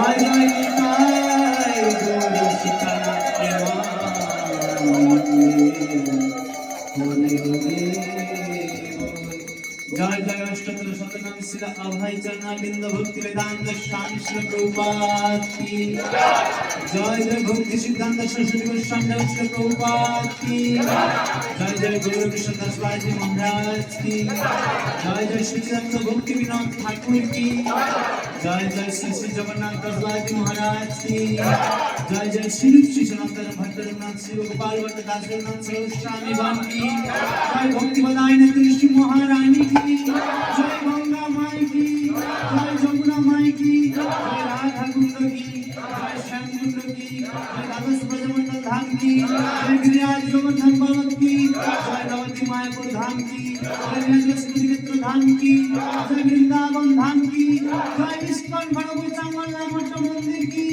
জয় জয় নিতাই গৌর সীতানাথ প্রেমানন্দে হরি জয় জয় অষ্টতর শতনাম শ্রী অভয় চরণাবিন্দ ভক্তি বেদান্ত স্বামী শ্রী প্রভুপাদ কি জয় জয় ভক্তি সিদ্ধান্ত সরস্বতী গোস্বামী শ্রী প্রভুপাদ কি জয় জয় গৌর কৃষ্ণদাস বাজি মহারাজ কি জয় জয় শ্রীচন্দ্র ভক্তি বিনোদ ঠাকুর কি জয় জয় শ্রী শ্রী জগন্নাথ দাস বাজি মহারাজ কি জয় জয় শ্রী শ্রী সনাতন ভট্ট রঘুনাথ শ্রী গোপাল ভট্ট দাস রঘুনাথ গোস্বামী বাণী জয় ভক্তি বদায়ন শ্রী মহারানী কি জয় গঙ্গা মাই কি জয় যমুনা মাই কি জয় রাধা কুণ্ড কি জয় শ্যাম কুণ্ড কি জয় দ্বাদশ ব্রজমণ্ডল ধাম কি জয় গিরিরাজ গোবর্ধন পর্বত কি জয় নবতী মায়াপুর ধাম কি জয় নীলাচল ধাম কি জয় বৃন্দাবন ধাম কি জয় ইস্কন ভগবতী চাঙ্গলা মঠ মন্দির কি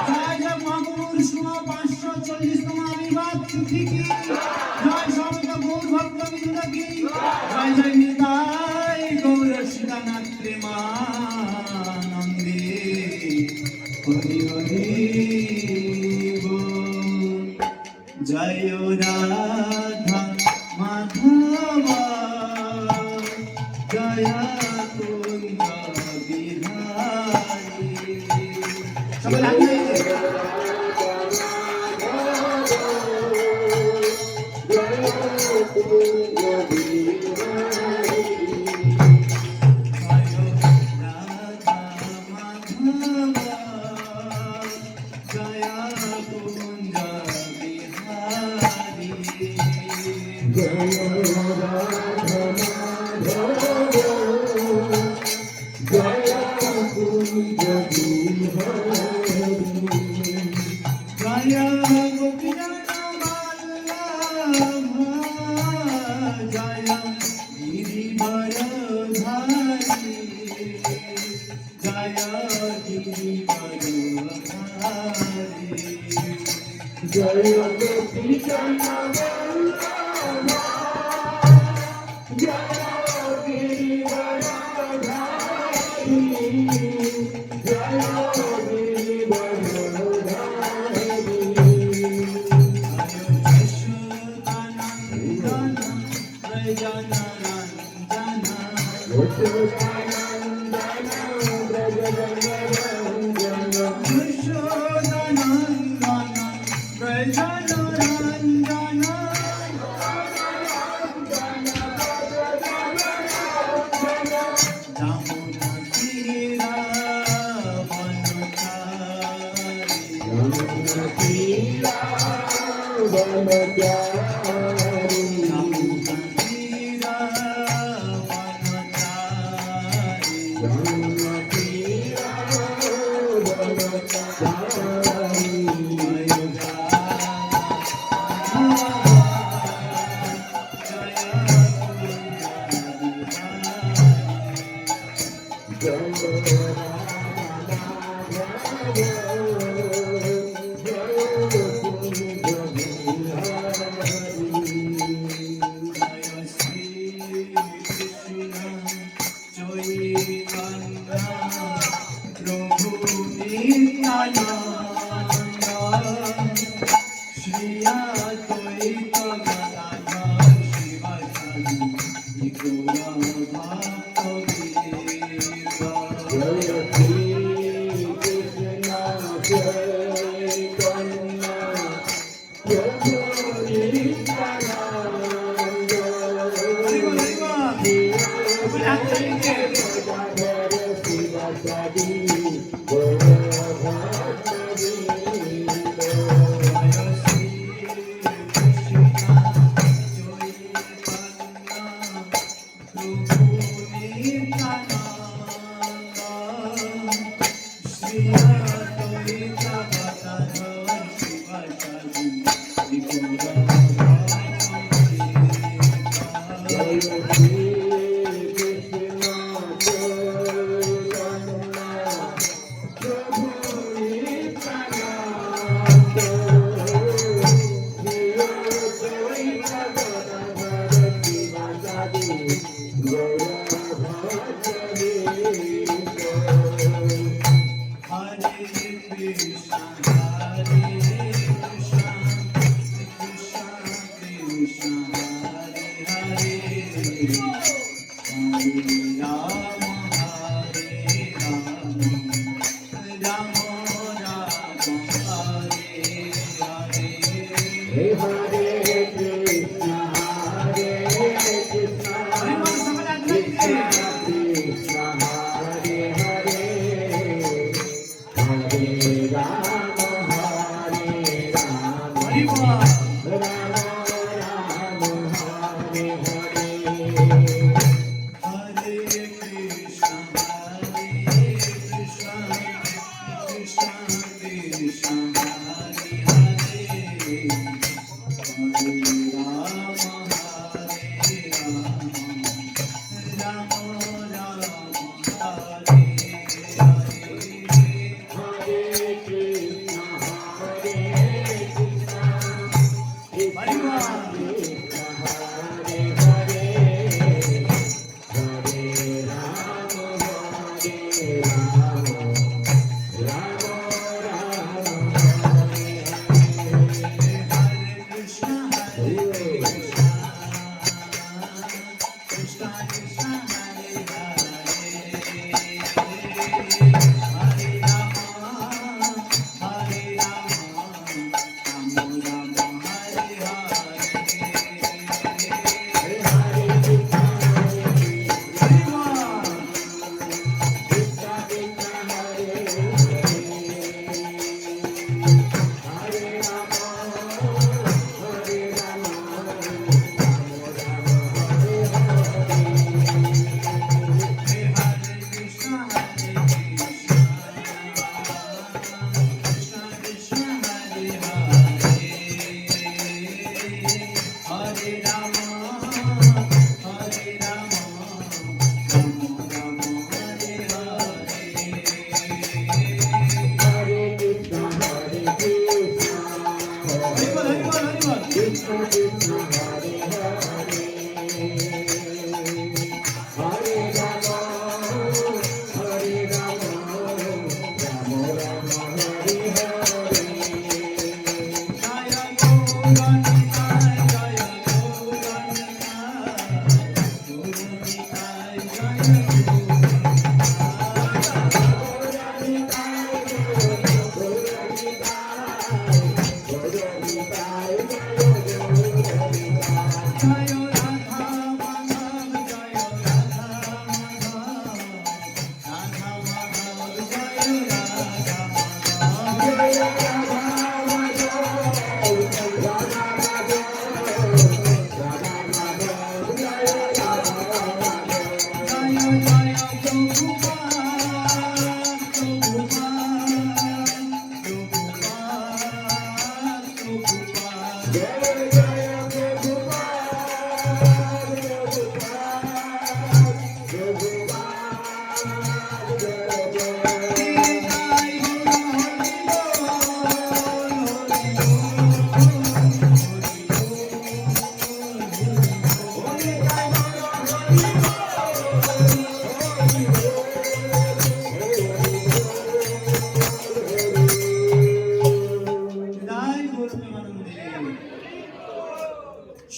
জয় জয় মহাপুর সুমা 540তম আবির্ভাব তিথি কি জয় সমস্ত গৌর ভক্তবৃন্দ কি জয় জয় নিতাই গৌর সীতানাথ প্রেমানন্দে হরি হরি বল জয় রাধা মাধব জয় কুন্দ বিহারী সবাই লাগে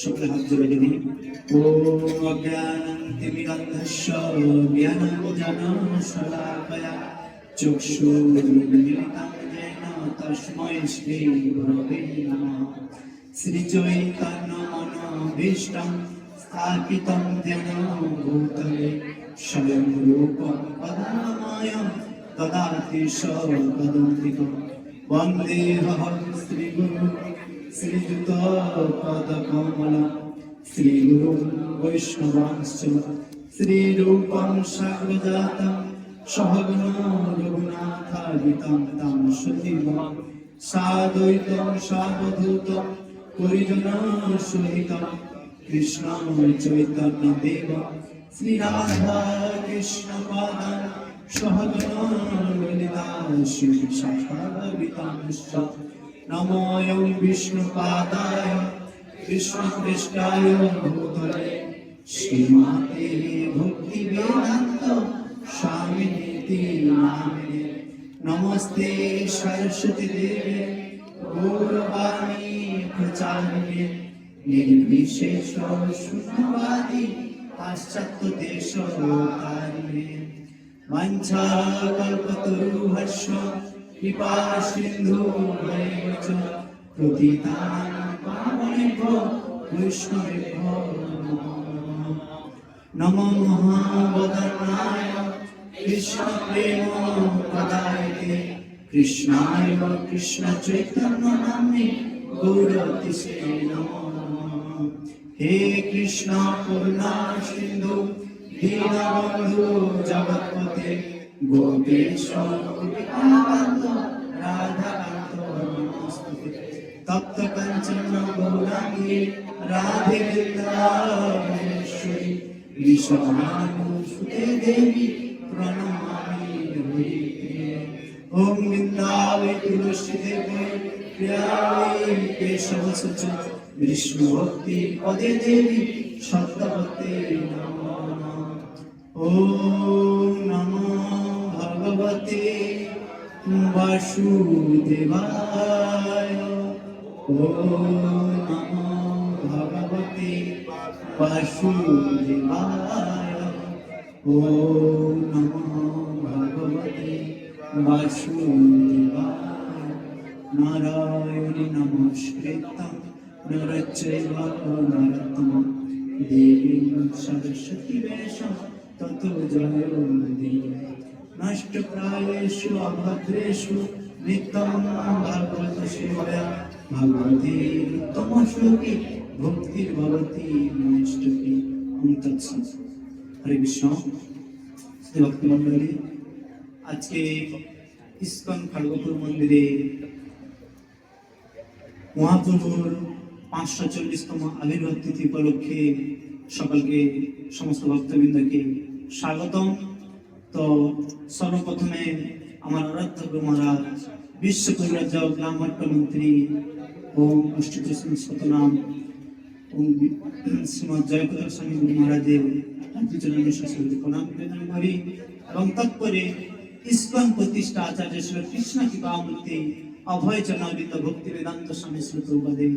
সকলে হাত জোড়ে দিন। ওম অজ্ঞানতিমিরন্ধস্য জ্ঞানাঞ্জনশলাকয়া চক্ষুর্মিলিতাং येन তস্मै শ্রী গুরবে নমঃ। শ্রীচৈতন্যমনোভীষ্টং স্থাপিतं येन ভূতলে স্বয়ং রূপং পদময়ং দদাতি সপদান্তিকং। বন্দেহং শ্রীগুরুং শ্রীযুত পদকমলং শ্রীগুরুং বৈষ্ণবাংশ্চ শ্রীরূপং সাগ্রজাতং সহগণ রঘুনাথাদিतं तं সতীবং সাদ্বৈতং সাবধূতং পরিজনসহিतं কৃষ্ণং চৈতন্যদেবং শ্রীরাধা কৃষ্ণপাদাং সহগণ ললিতা শ্রীসাখাবিতাং নমোऽয়ং বিষ্ণুপাদায় কৃষ্ণপৃষ্ঠায় ভূতলে শ্রীমতে ভক্তিবেদান্ত স্বামিনীতি নামিনে। নমস্তে সরস্বতী দেবে গৌরবাণী প্রচারিণে নির্বিশেষ শূন্যবাদী পাশ্চাত্য দেশতারিণে। বাঞ্ছাকল্পতরুভ্যশ্চ কৃপা সিন্ধুভ্যৈব চ পতিতানাং পাবনেভ্যো বৈষ্ণবেভ্যো নমো নমঃ। নমো মহাবদনায় কৃষ্ণ প্রেম প্রদায়তে কৃষ্ণায় কৃষ্ণ চৈতন্য নামে গৌরতিষে নমো নমঃ। হে কৃষ্ণ করুণা সিন্ধু দীনবন্ধু জগৎপতে গোপেশ গোপিকাকান্ত রাধাকান্ত নমস্তুতে। তপ্ত কাঞ্চন গৌরাঙ্গী রাধে বৃন্দাবনেশ্বরী বিশ্বমানুসুতে দেবী প্রণমামি হরিপ্রিয়ে। ওম বৃন্দাবৈ তুলসী দেবী প্রিয়ায় কেশব সুচ বিষ্ণু ভক্তি পদে দেবী সত্যবতে নমো নমঃ। ওম নমো ভগবতে বাসুদেবায়। ওম নমো ভগবতে বাসুদেবায়। ওম নমো ভগবতে বাসুদেবায়। নারায়ণী নমস্কৃত্যং নরচৈব নরোত্তমঃ দেবীং সরস্বতী ব্যাসং ততো জয়োমুদীরয়ে। নষ্টপ্রায়েষু অভদ্রেষু নিত্যং ভাগবত সেবয়া ভগবতে উত্তম শ্লোকে ভক্তির্ভবতি নৈষ্ঠকি। ওম তৎসৎ। হরে কৃষ্ণ। ভক্তি মণ্ডলী, আজকে ইস্কন খড়গপুর মন্দিরে মহাপ্রভুর 540তম আবির্ভাব তিথি উপলক্ষে সকলকে, সমস্ত ভক্তবৃন্দকে স্বাগতম। তো সর্বপ্রথমে আমার আরাধ্য গুরু মহারাজ বিশ্ব পরিব্রাজক গ্রামভট্ট মন্ত্রী ওম অষ্টকৃষ্ণ শতনাম ওম শ্রীমৎ জয়প্রকাশ স্বামী গুরু মহারাজের চরণে সশ্রদ্ধ প্রণাম নিবেদন করি এবং তৎপরে ইস্কন প্রতিষ্ঠা আচার্য শ্রী কৃষ্ণ কৃপামূর্তি অভয় চরণাবৃত ভক্তি বেদান্ত স্বামী শ্রী প্রভুপাদের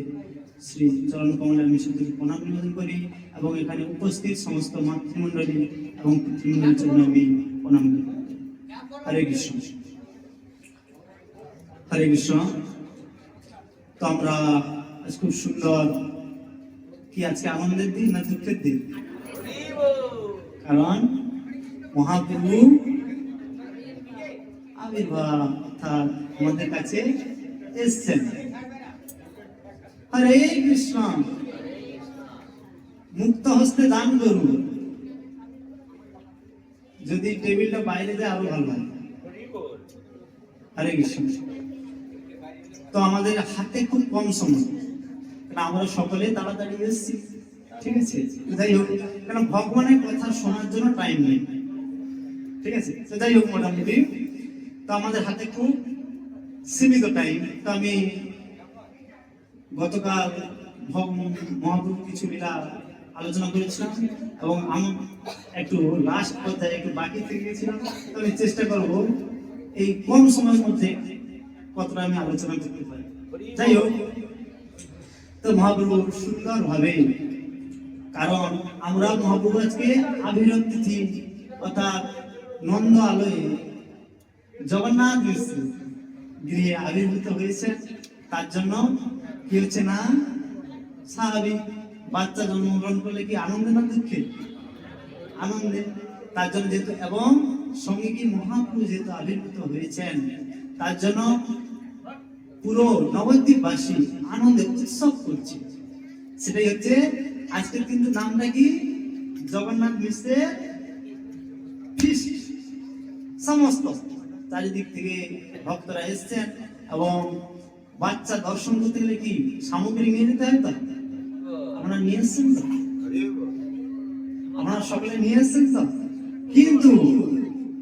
শ্রী চরণ কমলে আমি সত্যকে প্রণাম নিবেদন করি এবং এখানে উপস্থিত সমস্ত মাতৃমণ্ডলী এবং পিতৃমণ্ডলীর জন্য আমি প্রণাম নিবেদন করি। হরে কৃষ্ণ। হরে কৃষ্ণ। তো আমরা আজ খুব সুন্দর, কি আজকে আনন্দের দিন না দুঃখের দিন? কারণ মহাপ্রভু আবির্ভাব অর্থাৎ আমাদের কাছে এসছেন। হরে কৃষ্ণ। মুক্ত হস্তে দান করুন। যদি টেবিলটা বাইরে যায় আরো ভালো হয়। হরে কৃষ্ণ। তো আমাদের হাতে খুব কম সময়, কারণ আমরা সকলে তাড়াতাড়ি এসেছি, ঠিক আছে? যাই হোক, কারণ ভগবানের কথা শোনার জন্য টাইম নেই, ঠিক আছে? তো যাই হোক, মোটামুটি তো আমাদের হাতে খুব সীমিত টাইম। তো আমি গতকাল মহাপ্রভু কিছু লীলা আলোচনা করেছিলাম এবং আমি একটু লাস্ট পর্যায়ে একটু বাকি থেকে গেছিলাম। তো আমি চেষ্টা করব এই কম সময়ের মধ্যে কতটা আমি আলোচনা করতে পারি। যাই হোক, তো মহাপ্রভু সুন্দর ভাবে, কারণ আমরা মহাপ্রভু আজকে আবির্ভাব তিথি অর্থাৎ নন্দ আলয়ে জগন্নাথ গৃহে আবির্ভূত হয়েছে, তার জন্য কি হচ্ছে না, স্বাভাবিক বাচ্চা জন্মগ্রহণ করলে কি আনন্দে না দুঃখে? আনন্দে। তার জন্য যেহেতু, এবং সঙ্গে কি মহাপ্রভু যেহেতু আবির্ভূত হয়েছেন, তার জন্য পুরো নবদ্বীপবাসী আনন্দে উৎসব করছে। সেটাই হচ্ছে আজকের কিন্তু নামটা কি, জগন্নাথ মিশ্রের ফিস্ট। সমস্ত চারিদিক থেকে ভক্তরা এসছেন এবং বাচ্চা দর্শন করতে গেলে কি সামগ্রী নিয়ে যেতে হয়। তো আপনারা নিয়ে এসছেন তো, আপনারা সকলে নিয়ে এসছেন তো। কিন্তু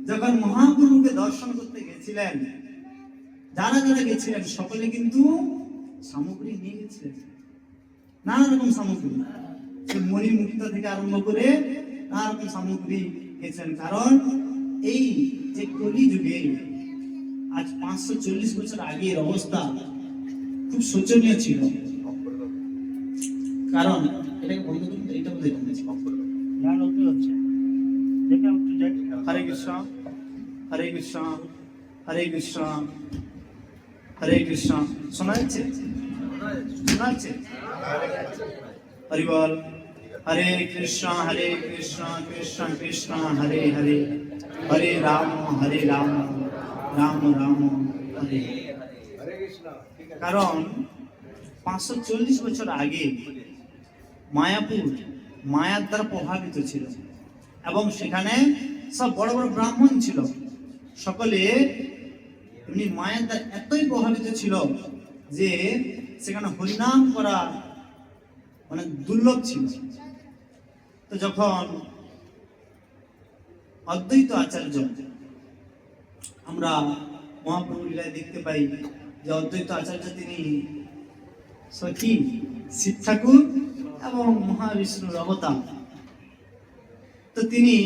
যখন মহাপ্রভুকে দর্শন করতে গেছিলেন, যারা যারা গেছিলেন সকলে কিন্তু সামগ্রী নিয়ে গেছিলেন, নানা রকম সামগ্রী, মণি মুক্তা থেকে আরম্ভ করে নানা রকম সামগ্রী গেছিলেন। কারণ এই যে কলি যুগে আজ 540 বছর আগের অবস্থা খুব শোচনীয় ছিল। কারণ এটাকে বন্ধ করুন, এটা বলতে হচ্ছে। হরে কৃষ্ণ, হরে কৃষ্ণ, হরে কৃষ্ণ, হরে কৃষ্ণ। শোনা যাচ্ছে? শোনা যাচ্ছে? হরি বল। हरे कृष्ण कृष्ण कृष्ण हरे हरे, हरे राम राम राम हरे। কারণ 540 বছর আগে মায়াপুর মায়ার দ্বারা প্রভাবিত ছিল এবং সেখানে সব বড় বড় ব্রাহ্মণ ছিল, সকলে এমনি মায়ার দ্বারা এতই প্রভাবিত ছিল যে সেখানে হরিনাম করা অনেক দুর্লভ ছিল। তো যখন অদ্বৈত আচার্য, আমরা মহাপ্রভু লীলায় দেখতে পাই যে অদ্বৈত আচার্য তিনি সখী শিব ঠাকুর এবং মহাবিষ্ণুর অবতার। তো তিনি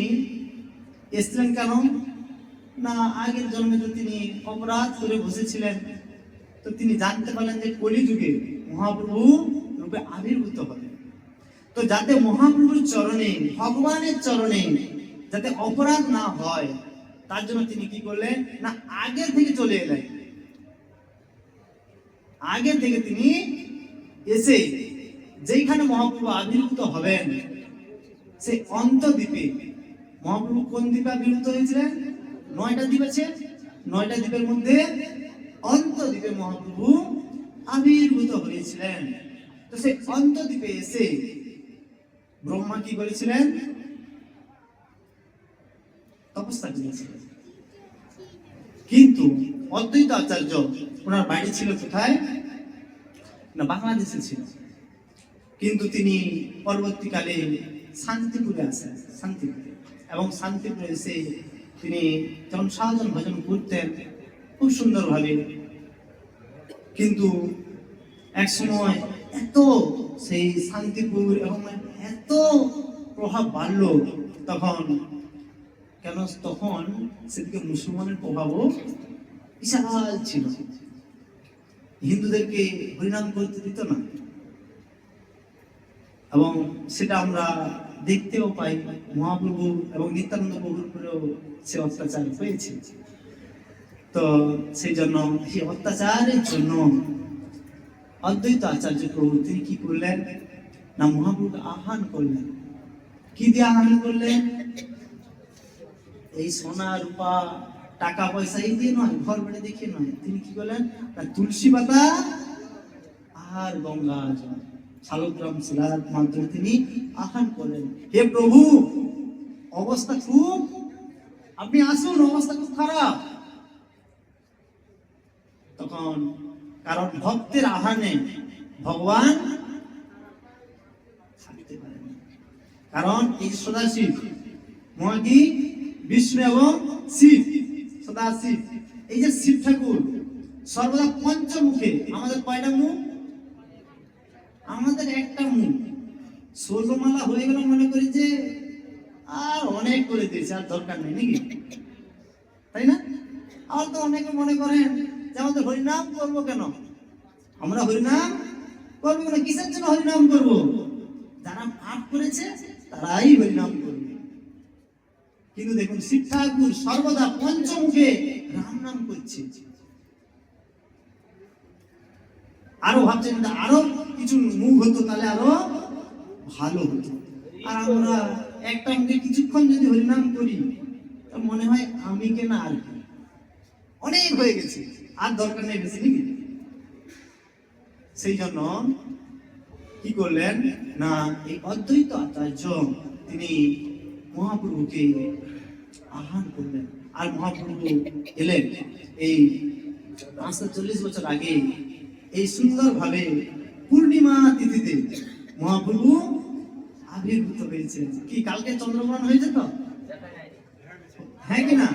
এসেছিলেন কেন না, আগের জন্মে তো তিনি অপরাধ করে বসেছিলেন। তো তিনি জানতে পারলেন যে কলিযুগে মহাপ্রভু রূপে আবির্ভূত হবেন। তো যাতে মহাপ্রভুর চরণে, ভগবানের চরণে যাতে অপরাধ না হয়, তার জন্য তিনি কি করলেন না, আগে থেকে চলে এলেন। আগে থেকে তিনি এসে যেখানে মহাপ্রভু আবির্ভূত হবেন সেই অন্তদ্বীপে, মহাপ্রভু কোন দ্বীপে আবির্ভূত হয়েছিলেন? 9টা দ্বীপ আছে, 9টা দ্বীপের মধ্যে অন্তদ্বীপে মহাপ্রভু আবির্ভূত হয়েছিলেন। তো সেই অন্তদ্বীপে এসে ব্রহ্মা কি করেছিলেন? তপস্যা করেছিলেন। কিন্তু অদ্বৈত আচার্য ওনার বাড়ি ছিল কোথায় না, বাংলাদেশে ছিল। কিন্তু তিনি পরবর্তীকালে শান্তিপুরে আসেন, শান্তিপুরে, এবং শান্তিপুরে এসে তিনি যেমন সাধন ভজন করতেন খুব সুন্দরভাবে। কিন্তু এক সময় এত সেই শান্তিপুর এবং এত প্রভাব বাড়ল, তখন সেদিকে মুসলমানের প্রভাবও বিশাল ছিল। হিন্দুদেরকে হরিনাম করতে দিত না, এবং সেটা আমরা দেখতেও পাই মহাপ্রভু এবং নিত্যানন্দ প্রভুর উপরেও সে অত্যাচার হয়েছে। তো সেই জন্য সেই অত্যাচারের জন্য অদ্বৈত আচার্য প্রভু তিনি কি করলেন না, মহাপ্রভুকে আহ্বান করলেন। কি দিয়ে আহ্বান করলেন? এই সোনা রূপা টাকা পয়সা এই দিয়ে নয়, ঘর বাড়ি দেখে নয়। তিনি কি করলেন না, তুলসী পাতা আর গঙ্গা জল, শালগ্রাম শিলার মাধ্যমে তিনি আহ্বান করলেন, হে প্রভু অবস্থা খুব, আপনি আসুন, অবস্থা খুব খারাপ। তখন কারণ ভক্তের আহ্বানে ভগবান থাকতে পারেন, কারণ এই সদাশিব মহাকি বিষ্ণু এবং শিব, সদাশিব, এই যে শিব ঠাকুর সর্বদা পঞ্চমুখে। আমাদের কয়টা মুখ? আমাদের একটা মুখ। ষোলমালা হয়ে গেল মনে করি যে আর অনেক করে দিয়েছে, আর দরকার নেই নাকি, তাই না? আর তো অনেকে মনে করেন যে আমাদের হরিনাম করবো কেন, আমরা হরিনাম করবো কেন, কিসের জন্য হরিনাম করবো? যারা পাপ করেছে তারাই হরিনাম করবে। কিন্তু দেখুন শিব ঠাকুর সর্বদা পঞ্চমুখে রাম নাম করছে। আরো ভাবছেন আরো কিছু মুখ হতো তাহলে আরো ভালো হতো। আর আমরা একটা মুখে কিছুক্ষণ যদি হরিনাম করি মনে হয় আমি কেনা আর কি, অনেক হয়ে গেছে, আর দরকার নেই বেশি নাকি। সেই জন্য কি করলেন না, এই অদ্বৈত আচার্য তিনি মহাপ্রভুকে আহ্বান করলেন। আর মহাপ্রভু এলেন এই 540 বছর আগে এই সুন্দরভাবে পূর্ণিমা তিথিতে মহাপ্রভু আবির্ভূত হয়েছে। কি কালকে চন্দ্রগ্রহণ হয়েছে? তো হ্যাঁ কি না?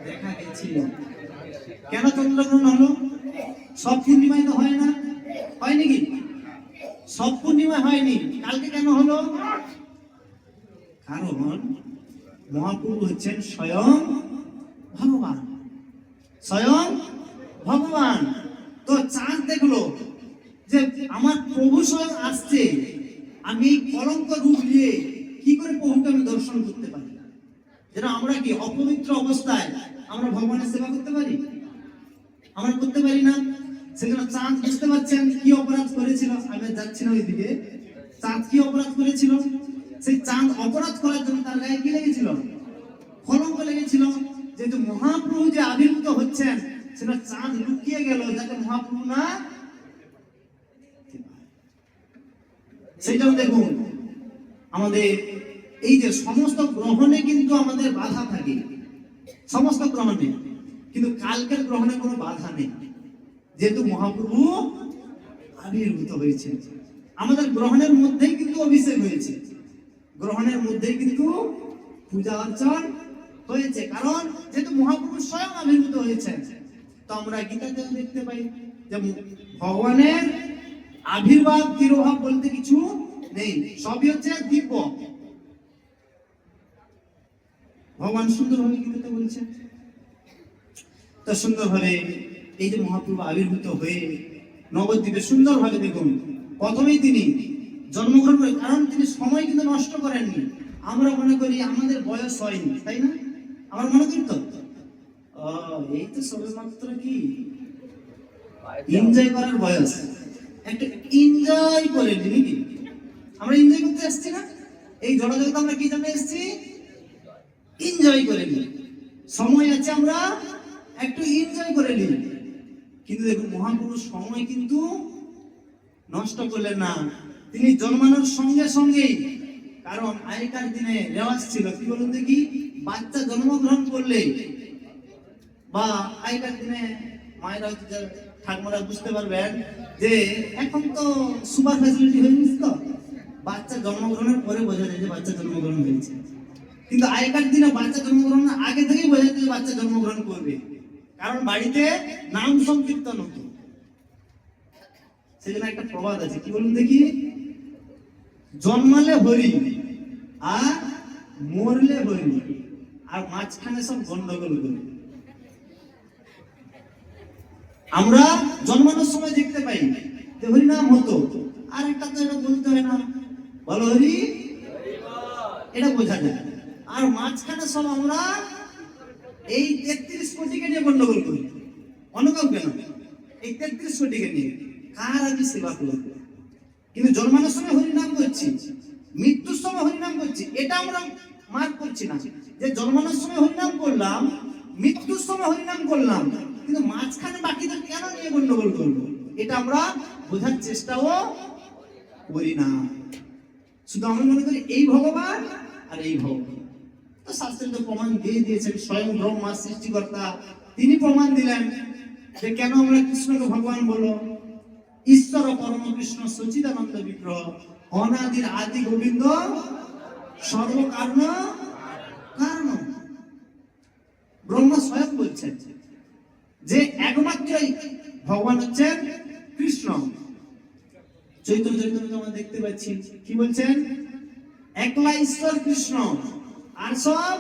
দেখা গেছিল। কেন চন্দ্রগ্রহণ হলো? সব পূর্ণিমায় তো হয় না, হয় নাকি? সব পূর্ণিমায় হয়নি, কালকে কেন হলো? কারণ মহাপ্রভু হচ্ছেন স্বয়ং ভগবান, স্বয়ং ভগবান। তো চাঁদ দেখলো যে আমার প্রভু স্বয়ং আসছে, আমি কলঙ্ক রূপ নিয়ে কি করে প্রভুকে আমি দর্শন করতে পারি? যেন আমরা কি অপবিত্র অবস্থায় আমরা ভগবানের সেবা করতে পারি? আমরা করতে পারি না। সেজন্য চাঁদ বুঝতে পারছেন কি অপরাধ করেছিল। আমি যাচ্ছি না ওইদিকে, চাঁদ কি অপরাধ করেছিল? সেই চাঁদ অপরাধ করার জন্য তার গায়ে কি লেগেছিল? কলঙ্ক লেগেছিল। যেহেতু মহাপ্রভু যে আবির্ভূত হচ্ছেন, সেটা চাঁদ লুকিয়ে গেল যাতে মহাপ্রভু না। সেইটাও দেখুন, আমাদের এই যে সমস্ত গ্রহণে কিন্তু আমাদের বাধা থাকে, সমস্ত গ্রহণে, কিন্তু কালকের গ্রহণে কোনো বাধা নেই, যেহেতু মহাপ্রভু আবির্ভূত হয়েছে। আমাদের গ্রহণের মধ্যেই কিন্তু অভিষেক হয়েছে, গ্রহণের মধ্যেই কিন্তু পূজা অর্চন হয়েছে, কারণ যেহেতু মহাপ্রভু স্বয়ং আবির্ভূত হয়েছেন। তো আমরা গীতাতে দেখতে পাই যে ভগবানের আবির্ভাব তিরোভাব বলতে কিছু নেই, সবই হচ্ছে দিব্য। ভগবান সুন্দরভাবে গীতাতে বলছেন। তো সুন্দরভাবে এই যে মহাপ্রভু আবির্ভূত হয়ে নবদ্বীপে সুন্দরভাবে দেখুন, প্রথমেই তিনি জন্মগ্রহণ করেন, কারণ তিনি সময় কিন্তু নষ্ট করেননি। আমরা মনে করি আমাদের বয়স হয়নি, তাই না? আমরা মনে করি তো এই তো সবে মাত্র কি এনজয় করার বয়স, একটা এনজয় করে নি নাকি? আমরা এনজয় করতে আসছি না? এই জড়জগতে আমরা কি জন্য এসেছি? এনজয় করে নি, সময় আছে আমরা একটু এনজয় করে নি। কিন্তু দেখুন মহাপুরুষ সময় কিন্তু নষ্ট করলেন না, তিনি জন্মানোর সঙ্গে সঙ্গেই, কারণ আগেকার দিনে রেওয়াজ ছিল কি বলুন দেখি, বাচ্চা জন্মগ্রহণ করলে বা আগেকার দিনে মায়েরা ঠাকুমারা বুঝতে পারবেন যে এখন তো সুপার ফ্যাসিলিটি হয়ে গেছে, তো বাচ্চা জন্মগ্রহণের পরে বোঝা যায় যে বাচ্চা জন্মগ্রহণ হয়েছে। কিন্তু আগেকার দিনে বাচ্চা জন্মগ্রহণের আগে থেকেই বোঝা যায় যে বাচ্চা জন্মগ্রহণ করবে, কারণ বাড়িতে নাম সংকীর্তন হতো। সেজন্য একটা প্রবাদ আছে, কি বলুন দেখি, জন্মালে হরি আর মরলে হরি, আর মাঝখানে সব গন্ডগোল করে। আমরা জন্মানোর সময় দেখতে পাই যে হরি নাম হতো, আর একটা তো এটা বলতে হয় না, বলো হরি, এটা বোঝা যায়। আর মাঝখানে সব আমরা এই 33 কোটিকে নিয়ে গন্ডগোল করি। অনকাল কেন? এই 33 কোটিকে নিয়ে কার আমি সেবা করবো? কিন্তু জন্মানোর সময় হরিনাম করছি, মৃত্যুর সময় হরিনাম করছি, এটা আমরা মার্ক করছি না যে জন্মানোর সময় হরিনাম করলাম, মৃত্যুর সময় হরিনাম করলাম, কিন্তু মাঝখানে বাকিদের কেন নিয়ে গন্ডগোল করবো? এটা আমরা বোঝার চেষ্টাও করি না। শুধু আমরা মনে করি এই ভগবান আর এই ভগবান। তো শাস্ত্রে তো প্রমাণ দিয়ে দিয়েছেন, স্বয়ং ব্রহ্মা সৃষ্টিকর্তা তিনি প্রমাণ দিলেন যে কেন আমরা কৃষ্ণকে ভগবান বলো। ঈশ্বর পরম কৃষ্ণ সচিদানন্দ বিগ্রহ, অনাদির আদি গোবিন্দ সর্বকারণ কারণ। ব্রহ্মা স্বয়ং বলছেন যে একমাত্রই ভগবান হচ্ছেন কৃষ্ণ। চৈতন্য চৈতন্য আমরা দেখতে পাচ্ছি কি বলছেন, একলা ঈশ্বর কৃষ্ণ, আর সব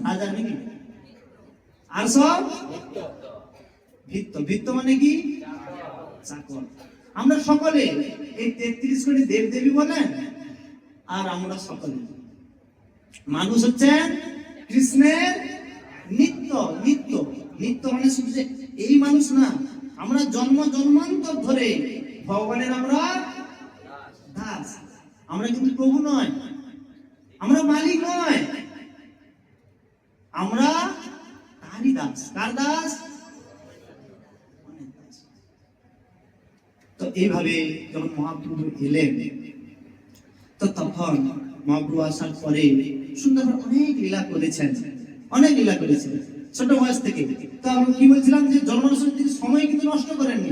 রাজা নাকি, আর সব ভিত্ত। ভিত্ত মানে কি? চাকর। আমরা সকলে এই 33 কোটি দেব দেবী বলেন, আর আমরা সকলে মানুষ হচ্ছেন কৃষ্ণের নিত্য। নিত্য নিত্য মানে শুধু যে এই মানুষ না, আমরা জন্ম জন্মান্তর ধরে ভগবানের আমরা দাস। আমরা কিন্তু প্রভু নয়, আমরা মালিক নয়, আমরা তারই দাস। কার দাস? তো এইভাবে যখন মহাপ্রভু এলেন, তো তখন মহাপ্রভু আসার পরে সুন্দর অনেক লীলা করেছেন, অনেক লীলা করেছেন ছোট বয়স থেকে। তো আমি কি বলছিলাম যে জন্মানোর সময় তিনি সময় কিন্তু নষ্ট করেননি।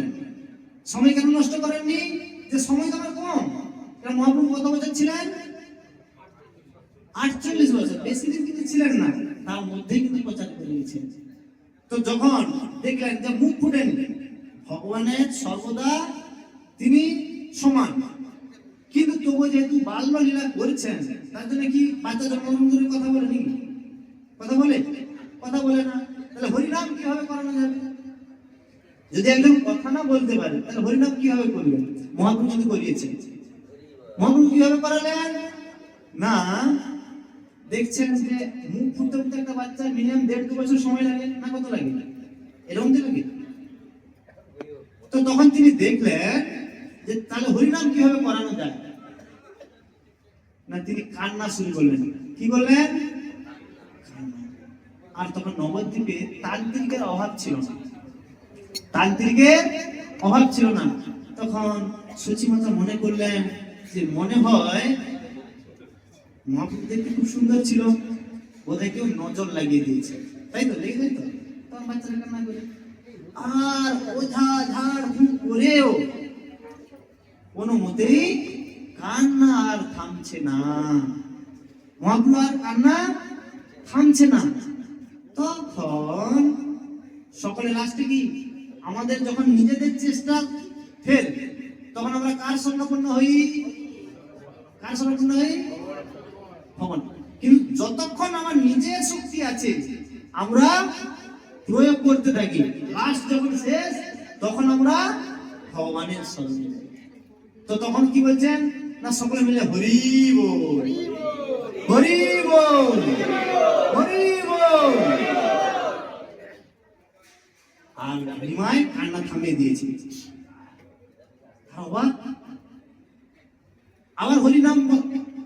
সময় কেন নষ্ট করেননি? যে সময় তো আমার কম। মহাপ্রভু কত বছর ছিলেন? 48 বছর, বেশি দিন কিন্তু ছিলেন না, তার মধ্যেই কিন্তু প্রচার করে দিয়েছেন। তো যখন দেখলেন যে মুখ ফুটেন, ভগবানের সর্বদা তিনি সমান, কিন্তু তবু যেহেতু বাল্য লীলা করছেন, তার জন্য কি বাচ্চা জন্মগ্রহণ করে কথা বলে নি? কথা বলে? কথা বলে না। তাহলে হরিনাম কিভাবে করানো যাবে? যদি একজন কথা না বলতে পারে তাহলে হরিনাম কিভাবে করবেন? মহাপ্রভু যদি করিয়েছেন, মহাপ্রভু কিভাবে করালেন না? দেখছেন যে মুখ ফুটতে ফুটতে একটা বাচ্চা মিনিমাম 1.5-2 বছর সময় লাগে না, কত লাগে? এরকম তো লাগে। তো তখন তিনি দেখলেন যে তাহলে হরিনাম কিভাবে করানো যায়। না তিনি কান্না শুরু করলেন। কি বললেন? আর তখন নবদ্বীপে তান্ত্রিকের অভাব ছিল না, তান্ত্রিকের অভাব ছিল না। তখন সচিমাতা মনে করলেন যে মনে হয় মহাপ্রভু দেখতে খুব সুন্দর ছিল, বোধহয় কেউ নজর লাগিয়ে দিয়েছে, তাই তো? লেগে যায় তো, তখন বাচ্চারা কান্না করে। আর ওঝা ঝাড় ফুঁক করেও কোনো মতেই কান্না আর থামছে না, মহাপ্রভু আর কান্না থামছে না। তখন সকলে লাস্টে কি, আমাদের যখন নিজেদের চেষ্টা ফেল, তখন আমরা কার স্বর্ণপূর্ণ হই? কার স্বর্ণপূর্ণ হই? ভগবান। কিন্তু যতক্ষণ আমার নিজের শক্তি আছে আমরা প্রয়োগ করতে থাকি, লাস্ট যখন শেষ তখন আমরা ভগবানের স্মরণে যাই। তো তখন কি বলছেন না, সকলে মিলে হরি বল, হরি বল, হরি বল। আর নিমাই কান্না থামিয়ে দিয়েছে। আবার হরি নাম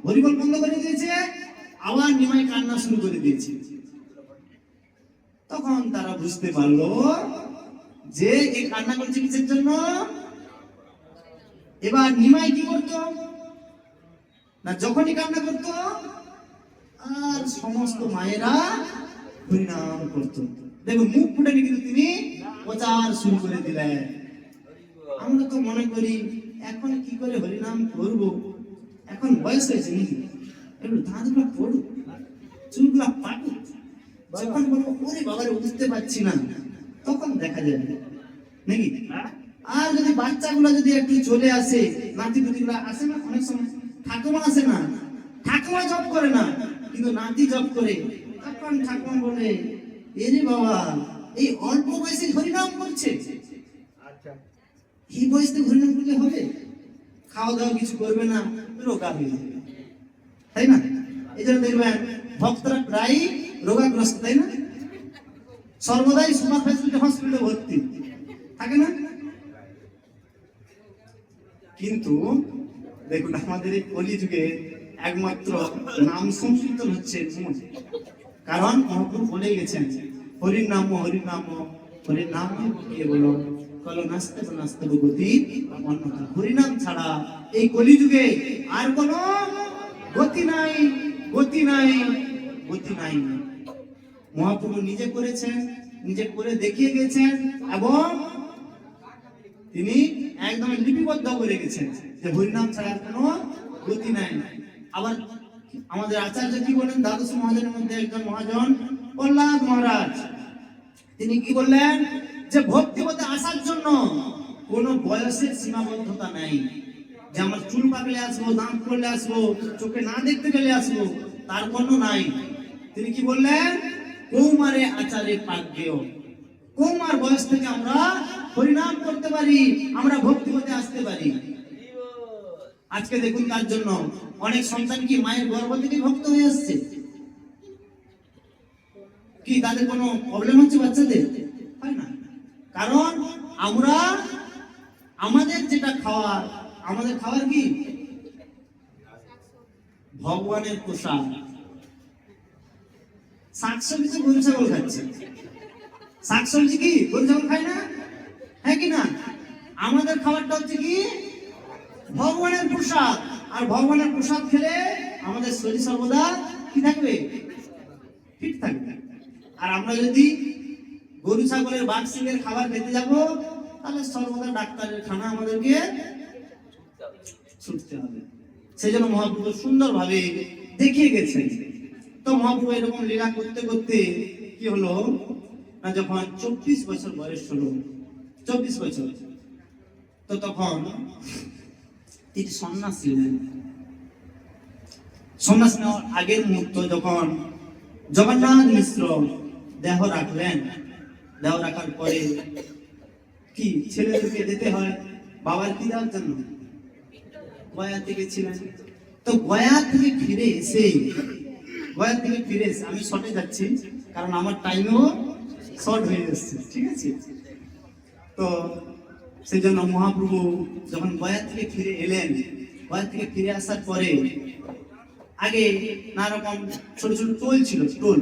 হরিবল বন্ধ করে দিয়েছে, আবার নিমাই কান্না শুরু করে দিয়েছে। তখন তারা বুঝতে পারলো যে এই কান্না করছে কিসের জন্য। এবার নিমাই কি করতো না, যখনই কান্না করতো আর সমস্ত মায়েরা হরিনাম করতো। দেখো মুখ ফুটে কিন্তু তিনি প্রচার শুরু করে দিলেন। আমরা তো মনে করি এখন কি করে হরিনাম করব, এখন বয়স হয়েছে নাকি, একটু দাঁতগুলো পড়ুক, চুলগুলো পাকুক, যখন বলবো ওরে বাবারে উঠতে পারছি না, তখন দেখা যাবে নাকি। আর যদি বাচ্চাগুলো যদি একটু চলে আসে, নাতি পুতিগুলো আসে না, অনেক সময় ঠাকুমা আসে না, ঠাকুমা জব করে না কিন্তু নাতি জব করে, তখন ঠাকুমা বলে এরে বাবা এই অল্প বয়সে হরিনাম করছে, এই বয়সে হরিনাম করলে হবে? খাওয়া দাওয়া কিছু করবে না, রোগা হয়ে যাবে, তাই না? এই জন্য দেখবেন ভক্তরা প্রায় রোগাগ্রস্ত, তাই না? সর্বদাই সুপার ফ্যাসিলিটি হসপিটালে ভর্তি থাকে না। কিন্তু দেখুন আমাদের এই কলিযুগে একমাত্র নাম সংকীর্তন হচ্ছে মূল, কারণ মহাপ্রভু বলে গেছেন হরির নাম, হরির নাম, হরির নাম কে বলো কলো নাস্তে নাস্তে গতি অন্যথা। হরিনাম ছাড়া এই কলিযুগে আর কোনো গতি নাই, গতি নাই, গতি নাই। মহাপ্রভু নিজে করেছেন, নিজে করে দেখিয়ে গেছেন এবং তিনি একদম লিপিবদ্ধ করে গেছেন যে হরিনাম ছাড়া কোনো গতি নাই। আবার আমাদের আচার্য কি বলেন, দ্বাদশ মহাজনের মধ্যে একজন মহাজন প্রহ্লাদ মহারাজ, তিনি কি বললেন যে ভক্তিপথে আসার জন্য কোনো বয়সের সীমাবদ্ধতা নেই, যে আমার চুল পাকলে আসবো, দাঁত পড়লে আসবো, চোখে না দেখতে গেলে আসবো, তার কোনো নাই। তিনি কি বললেন, কৌমারে আচারে পাগ্যেয়, কৌমার বয়স থেকে আমরা হরিনাম করতে পারি, আমরা ভক্তিপথে আসতে পারি। আজকে দেখুন তার জন্য অনেক সন্তান কি মায়ের গর্ভ থেকে ভক্ত হয়ে আসছে, কি তাদের কোনো প্রবলেম হচ্ছে বাচ্চাদের? হয় না, কারণ আমরা আমাদের যেটা খাওয়ার, আমাদের খাবার কি ভগবানের প্রসাদ। শাকসবজি গরু ছাগল খাচ্ছে, শাকসবজি কি গরু ছাগল খায় না, হ্যাঁ কি না? আমাদের খাবারটা হচ্ছে কি ভগবানের প্রসাদ, আর ভগবানের প্রসাদ খেলে আমাদের শরীর সর্বদা কি থাকবে, ফিট থাকবে। আর আমরা যদি গরু ছাগলের বাক্সিংয়ের খাবার খেতে যাব, তাহলে সর্বদা ডাক্তারের খানা আমাদেরকে ছুটতে হবে। সেই জন্য মহাপ্রভু সুন্দরভাবে দেখিয়ে গেছেন। তো মহাপ্রভু এরকম লীলা করতে করতে কি হলো না, যখন 24 বছর বয়স হলো, 24 বছর, তো তখন তিনি সন্ন্যাস নিলেন। সন্ন্যাস নেওয়ার আগের মুহূর্ত যখন জগন্নাথ মিশ্র দেহ রাখলেন, দেহ রাখার পরে কি ছেলেদেরকে যেতে হয় বাবার কি দেওয়ার জন্য, গয়া থেকে ছিলেন। তো গয়া থেকে ফিরে এসে, গয়া থেকে ফিরে এসে, আমি শর্টে যাচ্ছি কারণ আমার টাইমও শর্ট হয়ে যাচ্ছে, ঠিক আছে? তো সেই জন্য মহাপ্রভু যখন গয়া থেকে ফিরে এলেন, গয়া থেকে ফিরে আসার পরে আগে নানা রকম ছোট ছোট টোল ছিল, টোল,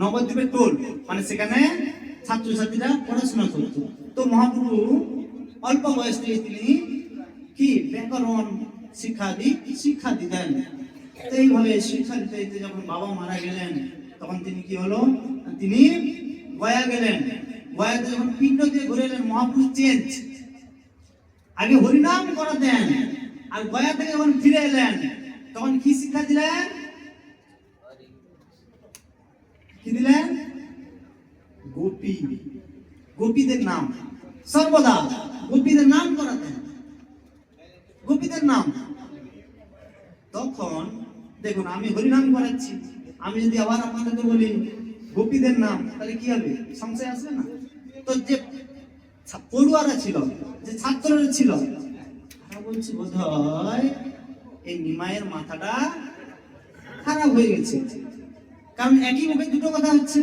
নবদ্বীপের টোল, মানে সেখানে ছাত্রছাত্রীরা পড়াশোনা করতো। তো মহাপ্রভু অল্প বয়স থেকে তিনি কি ব্যাকরণ শিক্ষা দিতেন। তো এইভাবে শিক্ষা দিতে দিতে যখন বাবা মারা গেলেন, তখন তিনি কি হলো, তিনি গয়া গেলেন। গয়াতে যখন পিণ্ড দিয়ে ঘুরে এলেন, মহাপ্রভু চেঞ্জ, আগে হরিনাম করাতেন, আর গয়া থেকে যখন ফিরে এলেন তখন কি শিক্ষা দিলেন, কি দিলেন? গোপীদের নাম, সর্বদা গোপীদের নাম করাতেন, গোপীদের নাম। তখন দেখুন, আমি হরিনাম করাচ্ছি, আমি যদি আবার আপনাদেরকে বলি গোপীদের নাম, তাহলে কি হবে? সংশয় আসবে না? তো যে পড়ুয়ারা ছিল, যে ছাত্ররা ছিল, তারা বলছে বোধহয় এই নিমাইয়ের মাথাটা খারাপ হয়ে গেছে, কারণ একই মুখে দুটো কথা হচ্ছে।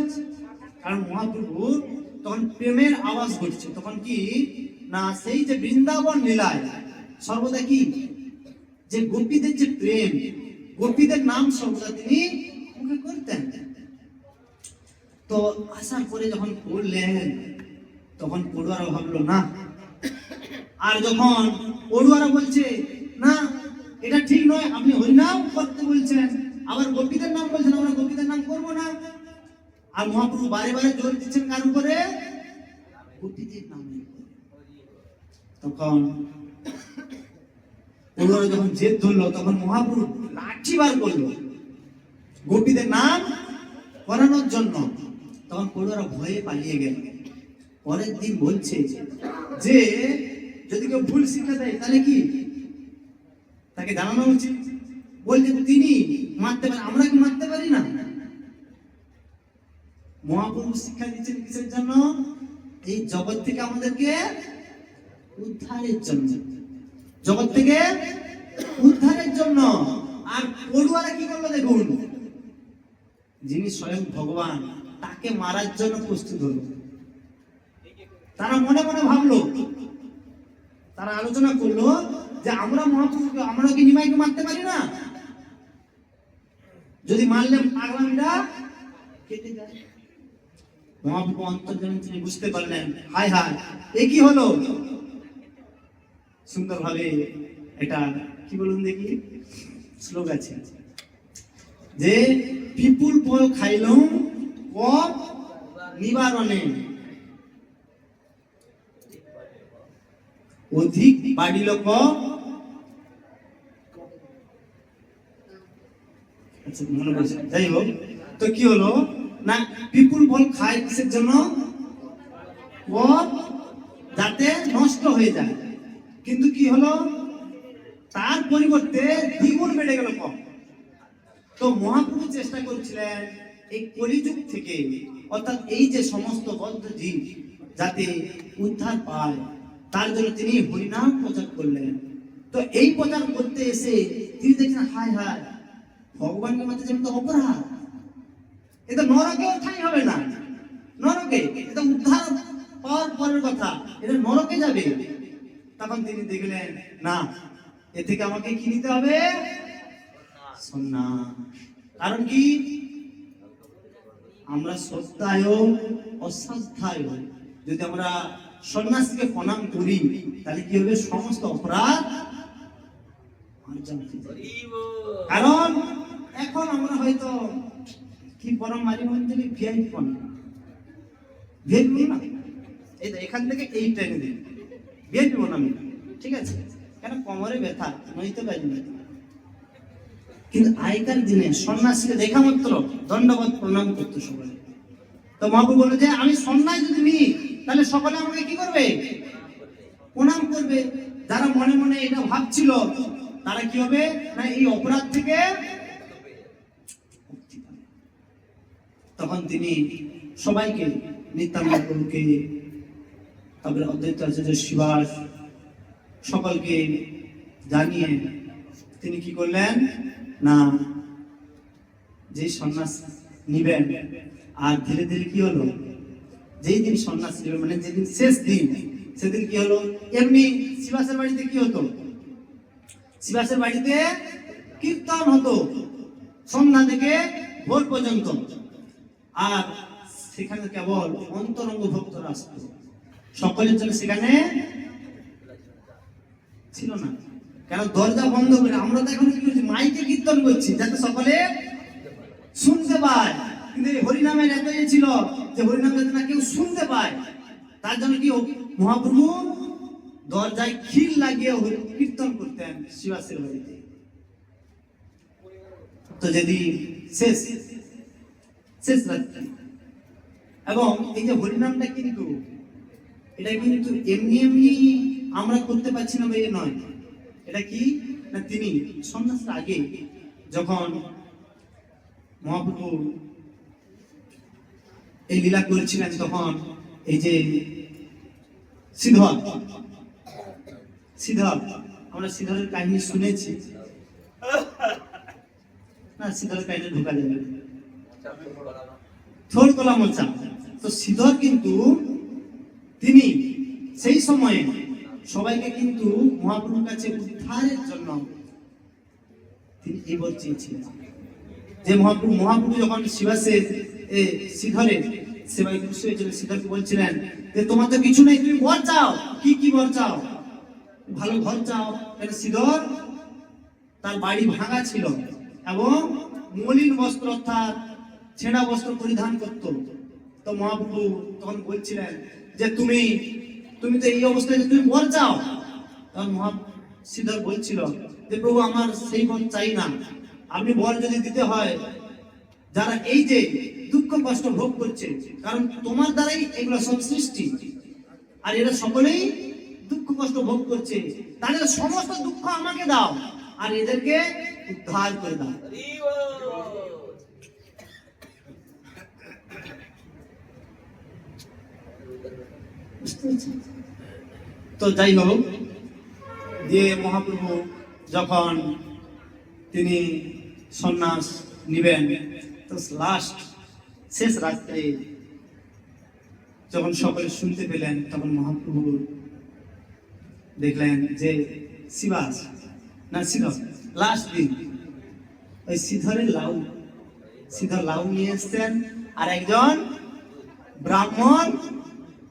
কারণ মহাপ্রভু তখন প্রেমের আওয়াজ ঘটছে, তখন কি না সেই যে বৃন্দাবন লীলায় সর্বদা কি যে গোপীদের যে প্রেম, গোপীদের নাম সর্বদা তিনি মুখে করতেন। তো আসার পরে যখন পড়লেন, তখন পড়ুয়ারা ভাবলো না, আর যখন পড়ুয়ারা বলছে না এটা ঠিক নয়, আপনি হরিনাম করতে বলছেন, আবার গোপীদের নাম বলছেন, আমরা গোপীদের নাম করবো না। আর মহাপ্রভু বারে বারে জোর দিচ্ছেন কার উপরে? গোপীদের নাম। তখন পড়ুয়ারা যখন জেদ ধরলো, তখন মহাপ্রভু লাঠি বার করলো গোপীদের নাম করানোর জন্য। তখন পড়ুয়ারা ভয়ে পালিয়ে গেল। পরের দিন বলছে যে যদি কেউ ভুল শিক্ষা দেয় তাহলে কি তাকে জানানো উচিত। বলছে তিনি মারতে পারেন, আমরা কি মারতে পারি না? মহাপ্রভু শিক্ষা দিচ্ছেন কিসের জন্য? এই জগৎ থেকে আমাদেরকে উদ্ধারের জন্য, জগৎ থেকে উদ্ধারের জন্য। আর পড়ুয়ারা কি করলো দেখুন, যিনি স্বয়ং ভগবান তাকে মারার জন্য প্রস্তুত হলো। তারা মনে মনে ভাবলো, তারা আলোচনা করলো যে আমরা মহাপ্রভুকে, আমরা কি নিমাইকে মারতে পারি না? যদি মারলে পাগলামিটা কেটে যায়। মহাপ্রভু অন্তর্যামী তিনি বুঝতে পারলেন, হায় হায় এ কি হলো। সুন্দর ভাবে এটা কি বলুন দেখি, শ্লোক আছে যে পিপুল ফল খাইলুম কপ নিবারণে, অধিক বাড়িল কপ। আচ্ছা মনে পড়ছে, যাই হোক। তো কি হলো না, পিপুল ফল খায় কিসের জন্য? কপ যাতে নষ্ট হয়ে যায়। কিন্তু কি হলো, তার পরিবর্তে দ্বিগুণ বেড়ে গেল কপ। তো মহাপ্রভু চেষ্টা করছিলেন এই কলিযুগ থেকে, অর্থাৎ এই যে সমস্ত বদ্ধ জীব যাতে উদ্ধার পায়, তার জন্য তিনি হরিনাম প্রচার করলেন। তো এই প্রচার করতে এসে তিনি দেখছেন, হায় হায় ভগবানকে মাঝে যেমন অপরাধ, এটা নরকেও ঠাঁই হবে না, নরকে এটা উদ্ধার পাওয়ার পরের কথা, এটা নরকে যাবে। তখন তিনি দেখলেন না, এ থেকে আমাকে কি নিতে হবে? সন্ন্যাস। কারণ কি, আমরা শ্রদ্ধায় অশ্রদ্ধায় যদি আমরা সন্ন্যাসীকে প্রণাম করি, তাহলে কি হবে? সমস্ত অপরাধ। কারণ এখন আমরা হয়তো কি পরম মাঝে মধ্যে ভিআইপি ভিআইপি না, এই তো এখান থেকে এই ট্রেনে দিই ভিআইপি আমি, ঠিক আছে, কেন কোমরে ব্যথা নইতে পারি না। কিন্তু আগেকার দিনে সন্ন্যাসীকে দেখা মাত্র দণ্ডবত প্রণাম করতো সবাই। তো মহাপ্রভু বললো যে আমি সন্ন্যাস যদি নিই, তাহলে সকলে আমাকে কি করবে? প্রণাম করবে। যারা মনে মনে এটা ভাবছিল, তারা কি হবে না, এই অপরাধ থেকে। তখন তিনি সবাইকে, নিত্যানন্দ প্রভুকে, তারপরে অদ্বৈত আচার্য শিবাস, সকলকে জানিয়ে তিনি কি করলেন না, যে সন্ন্যাস নিবেন। আর ধীরে ধীরে কি হলো, যেই দিন সন্ন্যাস নিবেন, মানে যেদিন শেষ দিন, সেদিন কি হলো, এমনি শিবাসের বাড়িতে কি হতো, শিবাসের বাড়িতে কীর্তন হতো। সন্ধ্যা থেকে ভোর পর্যন্ত। আর সেখানে কেবল অন্তরঙ্গ ভক্তরা আসতো, সকলের জন্য সেখানে ছিল না। কেন দরজা বন্ধ করে আমরা তো এখন কি করছি, মাইকে কীর্তন করছি যাতে সকলে শুনতে পায়। কিন্তু এই হরিনামের এত ছিল যে হরিনাম যাতে না কেউ শুনতে পায়, তার জন্য কি মহাপ্রভু দরজায় খিল লাগিয়ে কীর্তন করতেন শিবাসের বাড়িতে। তো যদি শেষ রাত্রি, এবং এই যে হরিনামটা কিন্তু এটা কিন্তু এমনি এমনি আমরা করতে পারছি না, এ নয়। এটা কি না, তিনি সন্ন্যাসের আগে যখন মহাপ্রভু এই লীলা করেছিলেন, তখন এই যে শ্রীধর আমরা শ্রীধরের কাহিনী শুনেছি না, শ্রীধরের কাহিনী ঢোকা যাবে থোড় কলা মোচা। তো শ্রীধর কিন্তু তিনি সেই সময়ে সবাইকে কিন্তু মহাপ্রভুর কাছে উদ্ধারের জন্য তিনি এই বর চেয়েছিলেন যে মহাপ্রভু যখন শিবাসের শ্রীধরের সেবায় খুশি হয়েছিল, শ্রীধরকে বলছিলেন যে তোমার তো কিছু নেই, তুমি বর চাও। কি বর চাও? ভালো ঘর চাও। শ্রীধর তার বাড়ি ভাঙা ছিল এবং মলিন বস্ত্র অর্থাৎ ছেঁড়া বস্ত্র পরিধান করত। তো মহাপ্রভু তখন বলছিলেন যে তুমি তো এই অবস্থায় তুমি বর চাও। তখন শ্রীধর বলছিল যে প্রভু আমার সেই বর চাই না, আপনি বর যদি দিতে হয় যারা এই যে দুঃখ কষ্ট ভোগ করছে, কারণ তোমার দ্বারাই এগুলো সব সৃষ্টি, আর এরা সকলেই দুঃখ কষ্ট ভোগ করছে, তাদের সমস্ত দুঃখ আমাকে দাও আর এদেরকে উদ্ধার করে দাও। তো যাই হোক, দিয়ে মহাপ্রভু যখন তিনি সন্ন্যাস নিবেন, তো শেষ রাত্রে যখন সকলে শুনতে পেলেন, তখন মহাপ্রভু দেখলেন যে শ্রীধর লাস্ট দিন ওই শ্রীধর লাউ নিয়ে এসছেন, আর একজন ব্রাহ্মণ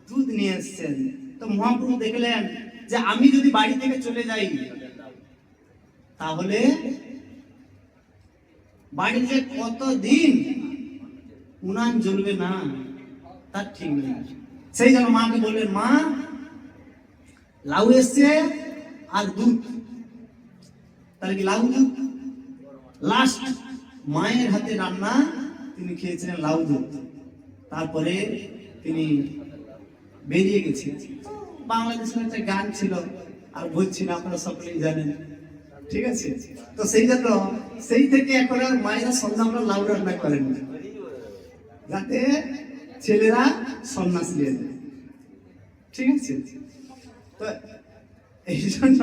দুধ নিয়ে এসছেন। তো মহাপ্রভু দেখলেন যে আমি যদি বাড়ি থেকে চলে যাই তাহলে বাড়িতে কতদিন উনান জ্বলবে না তার ঠিক নেই। সেই জন্য মাকে বললেন, মা লাউ এসছে আর দুধ। তাহলে কি লাউ দুধ লাস্ট মায়ের হাতে রান্না তিনি খেয়েছিলেন লাউ দুধ। তারপরে তিনি বেরিয়ে গেছিলেন। বাংলাদেশের একটা গান ছিল, আর বলছি না, আপনারা সকলেই জানেন, ঠিক আছে? তো সেই জন্য সেই থেকে এখন আর মায়েরা সন্ধ্যা লাউ রান্না করেন না, যাতে ছেলেরা সন্ন্যাস নিয়ে যায়, ঠিক আছে? তো এই জন্য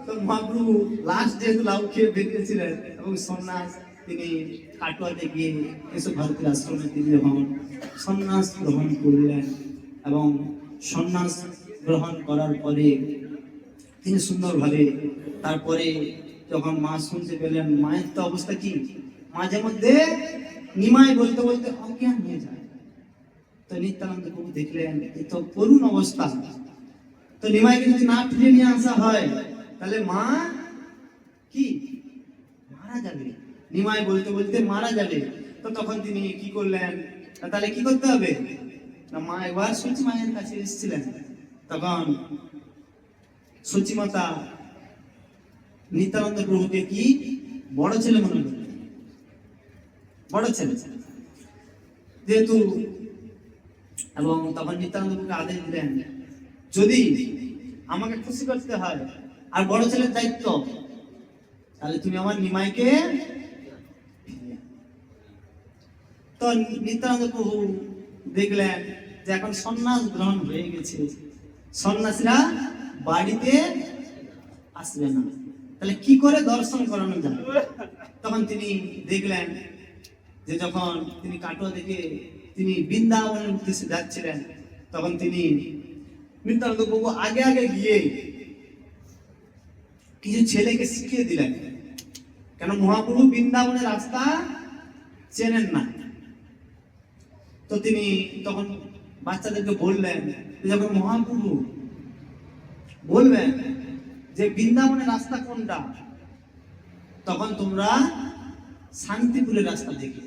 তো মহাপ্রভু লাস্ট যেহেতু লাউ খেয়ে বেরিয়েছিলেন এবং সন্ন্যাস তিনি কাটোয়াতে গিয়ে এসব ভারতের আশ্রমে তিনি যখন সন্ন্যাস গ্রহণ করলেন, এবং সন্ন্যাস গ্রহণ করার পরে তিনি সুন্দরভাবে তারপরে যখন মা শুনতে পেলেন, মায়ের তো অবস্থা কি, মাঝে মধ্যে নিমাই বলতে বলতে অজ্ঞান হয়ে যায়। তো নিত্যানন্দ প্রভু দেখলেন এ তো করুণ অবস্থা, তো নিমাইকে যদি না ফিরে নিয়ে আসা হয় তাহলে মা কি মারা যাবে, নিমাই বলতে বলতে মারা যাবে। তো তখন তিনি কি করলেন, তাহলে কি করতে হবে না, মা একবার সূচি মায়ের কাছে এসেছিলেন, তখন সূচি মাতা নিত্যানন্দ প্রভুকে কি বড় ছেলে মনে করলেন, বড় ছেলে যেহেতু, এবং তখন নিত্যানন্দ প্রভুকে আদেশ দিলেন, যদি আমাকে খুশি করতে হয় আর বড় ছেলের দায়িত্ব, তাহলে তুমি আমার নিমাইকে। তো নিত্যানন্দ প্রভু দেখলেন যে এখন সন্ন্যাস গ্রহণ হয়ে গেছে, সন্ন্যাসীরা বাড়িতে আসবে না, তাহলে কি করে দর্শন করানো যায়? তখন তিনি দেখলেন যে যখন তিনি কাটোয়া থেকে তিনি বৃন্দাবনের উদ্দেশ্যে যাচ্ছিলেন, তখন তিনি নিত্যানন্দ প্রভু আগে আগে গিয়ে কিছু ছেলেকে শিখিয়ে দিলেন কেন মহাপ্রভু বৃন্দাবনের রাস্তা চেনেন না। তো তিনি তখন বাচ্চাদেরকে বললেন, যখন মহাপ্রভু বলবেন যে বৃন্দাবনের রাস্তা কোনটা, তখন তোমরা শান্তিপুরের রাস্তা দেখে,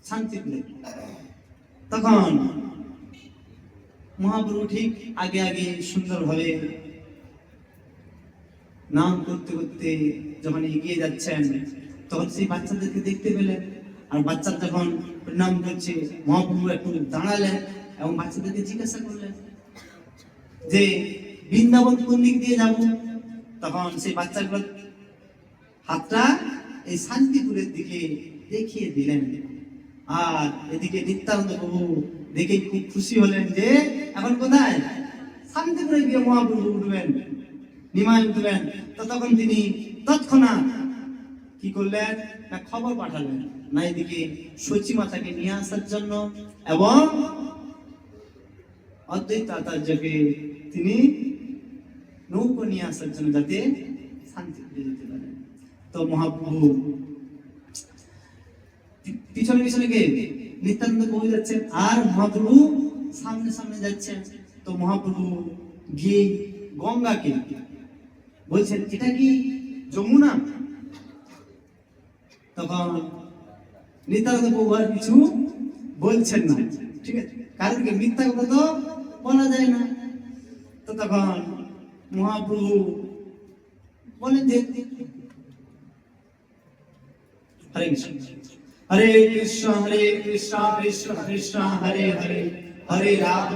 শান্তিপুরে। তখন মহাপ্রভু ঠিক আগে আগে সুন্দরভাবে নাম করতে করতে যখন এগিয়ে যাচ্ছেন, তখন সেই বাচ্চাদেরকে দেখতে পেলেন। আর বাচ্চা যখন প্রণাম করছে, মহাপ্রভু একটু দাঁড়ালেন এবং বাচ্চাদেরকে জিজ্ঞাসা করলেন যে বৃন্দাবন কোন দিক দিয়ে যাব। তখন সেই বাচ্চাগুলো হাতটা এই শান্তিপুরের দিকে দেখিয়ে দিলেন। আর এদিকে নিত্যানন্দ প্রভু দেখে খুব খুশি হলেন যে এখন কোথায়, শান্তিপুরে গিয়ে মহাপ্রভু উঠবেন, নিমায় উঠবেন। তো তখন তিনি তৎক্ষণাৎ কি করলেন না, খবর পাঠালেন না এদিকে সচী মাতাকে নিয়ে আসার জন্য এবং অদ্বৈত আচার্যকে তিনি নৌকো নিয়ে আসার জন্য, যাতে শান্তিপুরে যেতে পারেন। তো মহাপ্রভু পিছনে পিছনে গিয়ে নিত্যানন্দ প্রভু যাচ্ছেন আর মহাপ্রভু সামনে সামনে যাচ্ছেন। তো মহাপ্রভু গিয়ে গঙ্গাকে বলছেন, এটা কি যমুনা? তখন নিত্যানন্দ প্রভু আর কিছু বলছেন না, ঠিক আছে, কারণ কি মিথ্যা কথা তো বলা যায় না। তো তখন মহাপ্রভু বলেন যে হরে কৃষ্ণ হরে কৃষ্ণ কৃষ্ণ কৃষ্ণ হরে হরে, হরে রাম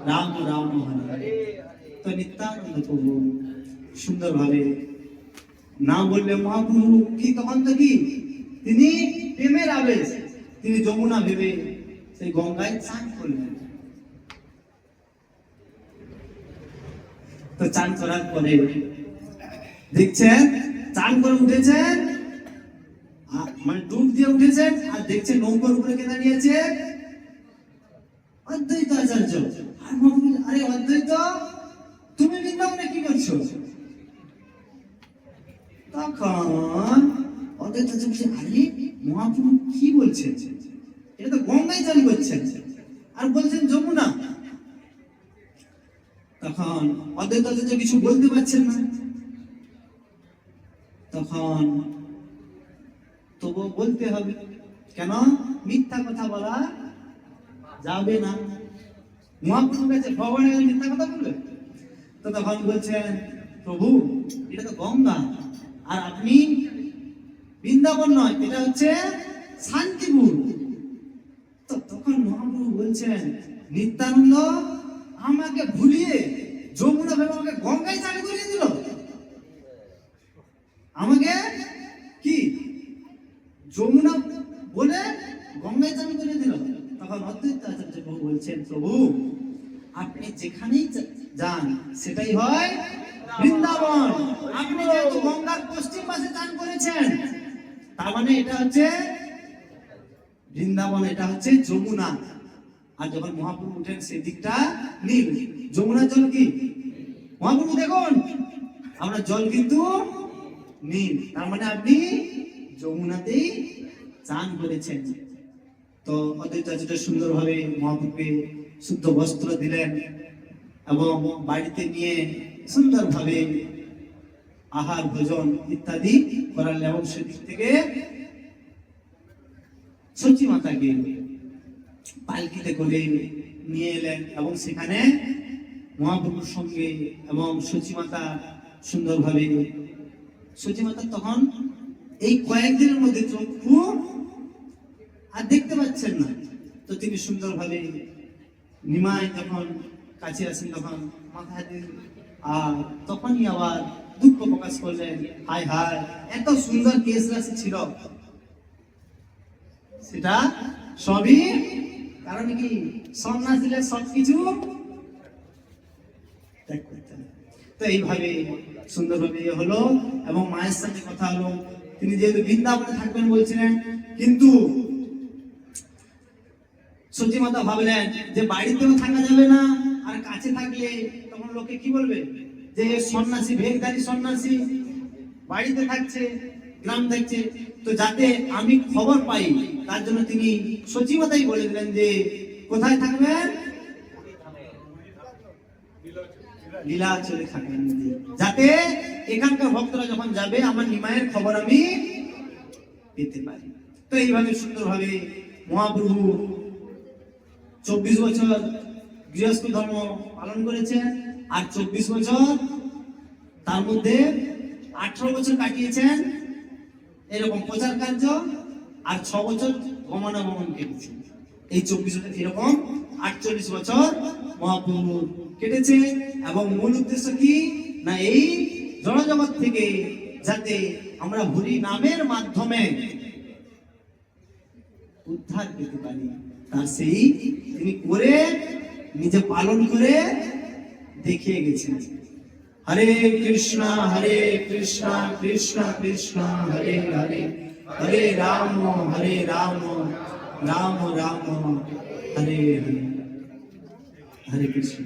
রাম রাম হরে। তো নিত্যানন্দ প্রভু সুন্দরভাবে না বললে মহাপ্রভু কি তখন তো কি তিনি প্রেমের আবেশ, তিনি যমুনা ভেবে সেই গঙ্গায় চান করলেন। তো চান করার পরে দেখছেন চান করে উঠেছেন, মানে ডুব দিয়ে উঠেছেন, আর দেখছেন নৌকার উপরে কে দাঁড়িয়েছে, অদ্বৈত আচার্য। আর মহাপ্রভু, আরে অদ্বৈত তুমি বৃন্দাবনে কি করছো? তখন অদ্বৈত আচার্য বলছে, আরে মহাপ্রভু কি বলছেন, এটা তো গঙ্গায় চান করছেন আর বলছেন যমুনা। তখন অদ্বৈত আচার্য কিছু বলতে পারছেন না। তখন তবু বলতে হবে, কেন মিথ্যা কথা বলা যাবে না। মহাপ্রভুর কাছে ভগবানের মিথ্যা কথা বলবে? তো তখন বলছেন, প্রভু এটা তো গঙ্গা, আর আপনি বৃন্দাবন নয়, এটা হচ্ছে শান্তিপুর। তো তখন মহাপ্রভু বলছেন, নিত্যানন্দ আমাকে ভুলিয়ে যমুনা ভেবে আমাকে গঙ্গায় চান করিয়ে দিল, আমাকে কি যমুনা বলে গঙ্গায় চান করিয়ে দিল। তখন অদ্বৈত আচার্য প্রভু বলছেন, প্রভু আপনি যেখানেই যান সেটাই হয় বৃন্দাবন। আপনি যেহেতু গঙ্গার পশ্চিম পাশে চান করেছেন, তার মানে এটা হচ্ছে বৃন্দাবন, এটা হচ্ছে যমুনা। আর যখন মহাপ্রভু উঠেন সেদিকটা নীল, যমুনার জল কি মহাপ্রভু দেখুন আমরা জল কিন্তু নীল, তার মানে আপনি যমুনাতেই চান করেছেন। তো অদ্বৈত আচার্য সুন্দরভাবে মহাপ্রভুকে শুদ্ধ বস্ত্র দিলেন এবং বাড়িতে নিয়ে সুন্দরভাবে আহার ভোজন ইত্যাদি করালেন এবং সেদিক থেকে সচী মাতাকে পালকিতে করে নিয়ে এলেন এবং সেখানে মহাপ্রভুর সঙ্গে এবং সচী মাতা সুন্দরভাবে, সচী মাতা তখন এই কয়েকদিনের মধ্যে চক্ষু আর দেখতে পাচ্ছেন না। তো তিনি সুন্দরভাবে নিমায় যখন কাছে আসেন তখন মাথা দিন, আর তখনই আবার দুঃখ প্রকাশ করলেন, হায় হায় এত সুন্দর কেশ রাশি ছিল, সেটা সবই কারণ কি সন্ন্যাসীরা সবকিছু ত্যাগ করতেন। তো এইভাবে সুন্দরভাবে হলো এবং মায়ের সাথে কথা হলো। তিনি যেহেতু বৃন্দাবনে থাকবেন বলছিলেন, কিন্তু সচী মাতা ভাবলেন যে বাড়িতেও থাকা যাবে না, আর কাছে থাকলে তখন লোকে কি বলবে যে সন্ন্যাসী, ভেগধারী সন্ন্যাসী। বাড়িতে থাকছে, গ্রাম থাকছে, তো যাতে আমি খবর পাই তার জন্য তিনি সচিবতাই বলে দিলেন যে কোথায় থাকবেন, লীলাচলে থাকবেন, যাতে এখানকার ভক্তরা যখন যাবে আমার নিমায়ের খবর আমি পেতে পারি। তো এইভাবে সুন্দরভাবে মহাপ্রভু 24 বছর গৃহস্থ ধর্ম পালন করেছেন, আর 24 বছর তার মধ্যে 18 বছর কাটিয়েছেন এরকম প্রচার কার্য, আর 6 বছর গমনাগমন কেটেছেন। এই 24 বছর এরকম 48 বছর মহাপ্রভু কেটেছে। এবং মূল উদ্দেশ্য কি না, এই জড়জগৎ থেকে যাতে আমরা হরি নামের মাধ্যমে উদ্ধার পেতে পারি, তার সেই তিনি করে নিজে পালন করে দেখিয়ে গেছেন। হরে কৃষ্ণ কৃষ্ণ কৃষ্ণ হরে হরে, হরে রাম রাম রাম হরে হরে। হরে কৃষ্ণ।